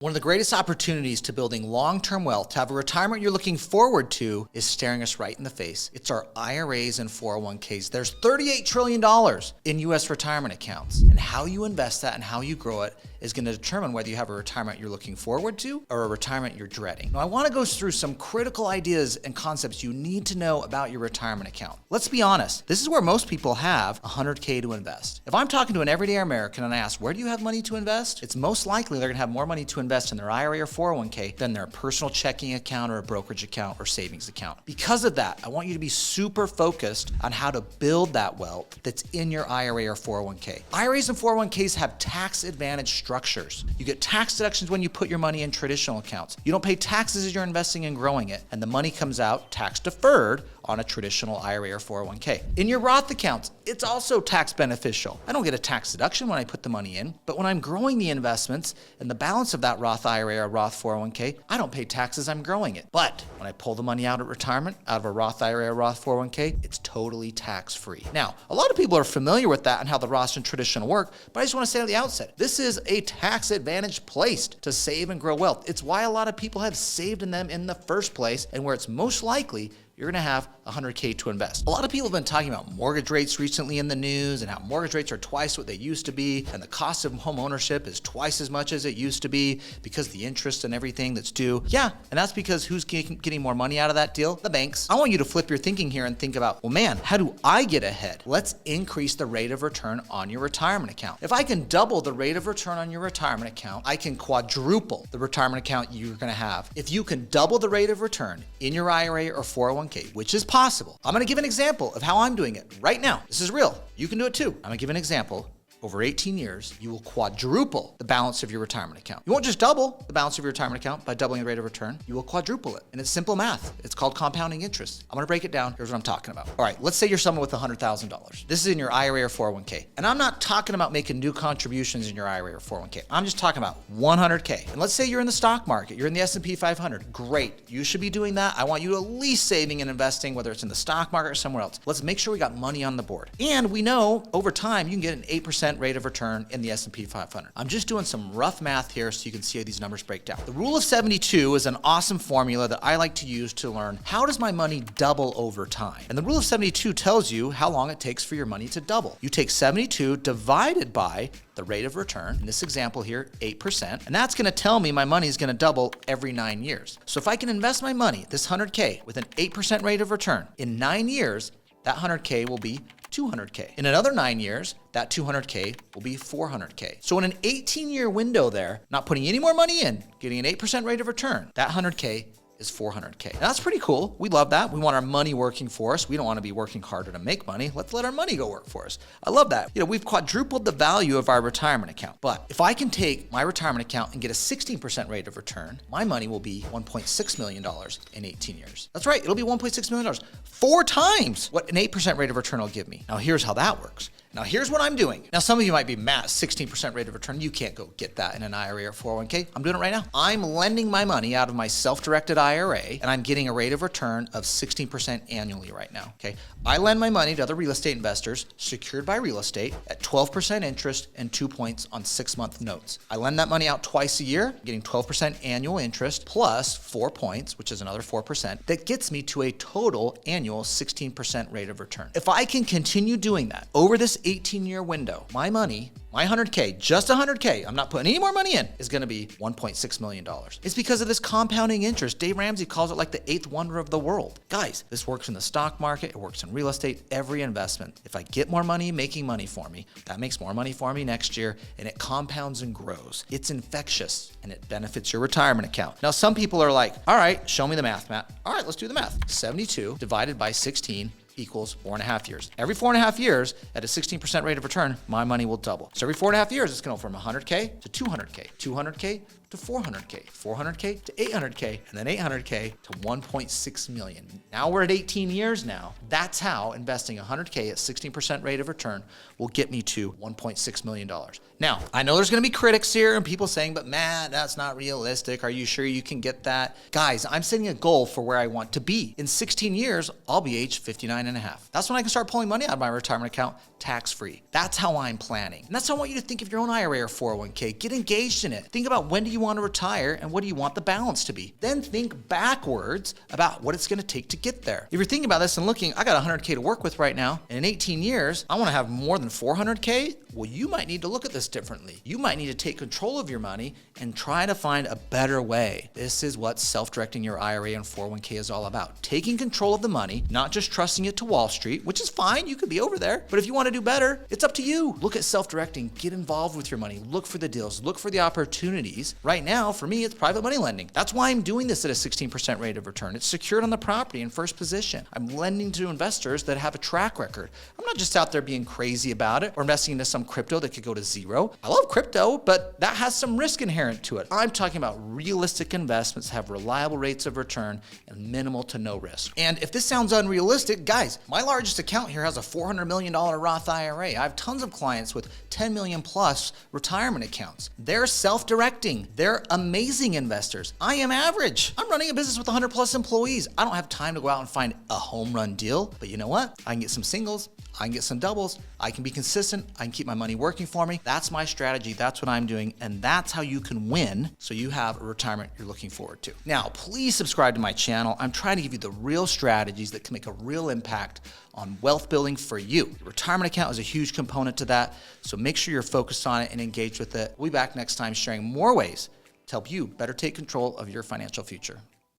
One of the greatest opportunities to building long-term wealth, to have a retirement you're looking forward to, is staring us right in the face. It's our IRAs and 401k's. There's $38 trillion in U.S. retirement accounts. And how you invest that and how you grow it is going to determine whether you have a retirement you're looking forward to or a retirement you're dreading. Now, I want to go through some critical ideas and concepts you need to know about your retirement account. Let's be honest. This is where most people have $100K to invest. If I'm talking to an everyday American and I ask, where do you have money to invest? It's most likely they're going to have more money to invest in their IRA or 401k than their personal checking account or a brokerage account or savings account. Because of that, I want you to be super focused on how to build that wealth that's in your IRA or 401k. IRAs and 401ks have tax advantage structures. You get tax deductions when you put your money in traditional accounts. You don't pay taxes as you're investing and growing it, and the money comes out tax deferred on a traditional IRA or 401k. In your Roth accounts, it's also tax beneficial. I don't get a tax deduction when I put the money in, but when I'm growing the investments and the balance of that Roth IRA or Roth 401k, I don't pay taxes, I'm growing it. But when I pull the money out at retirement, out of a Roth IRA or Roth 401k, it's totally tax-free. Now, a lot of people are familiar with that and how the Roth and traditional work, but I just want to say at the outset, this is a tax advantage place to save and grow wealth. It's why a lot of people have saved in them in the first place, and where it's most likely you're going to have $100K to invest. A lot of people have been talking about mortgage rates recently in the news and how mortgage rates are twice what they used to be, and the cost of home ownership is twice as much as it used to be because of the interest and everything that's due. Yeah, and that's because who's getting more money out of that deal? The banks. I want you to flip your thinking here and think about, well, man, how do I get ahead? Let's increase the rate of return on your retirement account. If I can double the rate of return on your retirement account, I can quadruple the retirement account you're going to have. If you can double the rate of return in your IRA or 401k, which is possible. I'm going to give an example of how I'm doing it right now. This is real. You can do it too. I'm going to give an example. Over 18 years, you will quadruple the balance of your retirement account. You won't just double the balance of your retirement account by doubling the rate of return. You will quadruple it. And it's simple math. It's called compounding interest. I'm going to break it down. Here's what I'm talking about. All right, let's say you're someone with $100,000. This is in your IRA or 401k. And I'm not talking about making new contributions in your IRA or 401k. I'm just talking about 100K. And let's say you're in the stock market. You're in the S&P 500. Great. You should be doing that. I want you at least saving and investing, whether it's in the stock market or somewhere else. Let's make sure we got money on the board. And we know over time, you can get an 8% rate of return in the S&P 500. I'm just doing some rough math here so you can see how these numbers break down. The rule of 72 is an awesome formula that I like to use to learn how does my money double over time. And the rule of 72 tells you how long it takes for your money to double. You take 72 divided by the rate of return, in this example here, 8%, and that's gonna tell me my money is gonna double every 9 years. So if I can invest my money, this 100K, with an 8% rate of return, in 9 years, that 100K will be 200K. In another 9 years, that 200K will be 400K. So in an 18-year window there, not putting any more money in, getting an 8% rate of return, that 100K is 400K. Now, that's pretty cool. We love that. We want our money working for us. We don't want to be working harder to make money. Let's let our money go work for us. I love that. We've quadrupled the value of our retirement account. But if I can take my retirement account and get a 16% rate of return, my money will be $1.6 million in 18 years. That's right. It'll be $1.6 million. 4 times what an 8% rate of return will give me. Now, here's how that works. Now, here's what I'm doing. Now, some of you might be, Matt, 16% rate of return. You can't go get that in an IRA or 401k. I'm doing it right now. I'm lending my money out of my self-directed IRA, and I'm getting a rate of return of 16% annually right now, okay? I lend my money to other real estate investors secured by real estate at 12% interest and 2 points on 6-month notes. I lend that money out twice a year, getting 12% annual interest plus 4 points, which is another 4%. That gets me to a total annual 16% rate of return. If I can continue doing that over this 18-year window, my money, my 100K, just 100K, I'm not putting any more money in, is gonna be $1.6 million. It's because of this compounding interest. Dave Ramsey calls it like the 8th wonder of the world. Guys, this works in the stock market, it works in real estate, every investment. If I get more money making money for me, that makes more money for me next year, and it compounds and grows. It's infectious, and it benefits your retirement account. Now, some people are like, all right, show me the math, Matt. All right, let's do the math. 72 divided by 16 equals 4.5 years. Every 4.5 years, at a 16% rate of return, my money will double. So every 4.5 years, it's going to go from 100K to 200K, 200K to 400K, 400K to 800K, and then 800K to 1.6 million. Now we're at 18 years now. That's how investing 100K at 16% rate of return will get me to $1.6 million. Now, I know there's gonna be critics here and people saying, but Matt, that's not realistic. Are you sure you can get that? Guys, I'm setting a goal for where I want to be. In 16 years, I'll be age 59 and a half. That's when I can start pulling money out of my retirement account tax-free. That's how I'm planning. And that's how I want you to think of your own IRA or 401k. Get engaged in it. Think about when do you you want to retire and what do you want the balance to be? Then think backwards about what it's going to take to get there. If you're thinking about this and looking, I got 100K to work with right now, and in 18 years, I want to have more than 400K, well, you might need to look at this differently. You might need to take control of your money and try to find a better way. This is what self-directing your IRA and 401k is all about. Taking control of the money, not just trusting it to Wall Street, which is fine, you could be over there, but if you want to do better, it's up to you. Look at self-directing, get involved with your money, look for the deals, look for the opportunities. Right now, for me, it's private money lending. That's why I'm doing this at a 16% rate of return. It's secured on the property in first position. I'm lending to investors that have a track record. I'm not just out there being crazy about it or investing into some crypto that could go to zero. I love crypto, but that has some risk inherent to it. I'm talking about realistic investments that have reliable rates of return and minimal to no risk. And if this sounds unrealistic, guys, my largest account here has a $400 million Roth IRA. I have tons of clients with 10 million plus retirement accounts. They're self-directing. They're amazing investors. I am average. I'm running a business with 100 plus employees. I don't have time to go out and find a home run deal, but you know what? I can get some singles. I can get some doubles. I can be consistent. I can keep my money working for me. That's my strategy. That's what I'm doing. And that's how you can win so you have a retirement you're looking forward to. Now, please subscribe to my channel. I'm trying to give you the real strategies that can make a real impact on wealth building for you. Your retirement account is a huge component to that. So make sure you're focused on it and engaged with it. We'll be back next time sharing more ways to help you better take control of your financial future.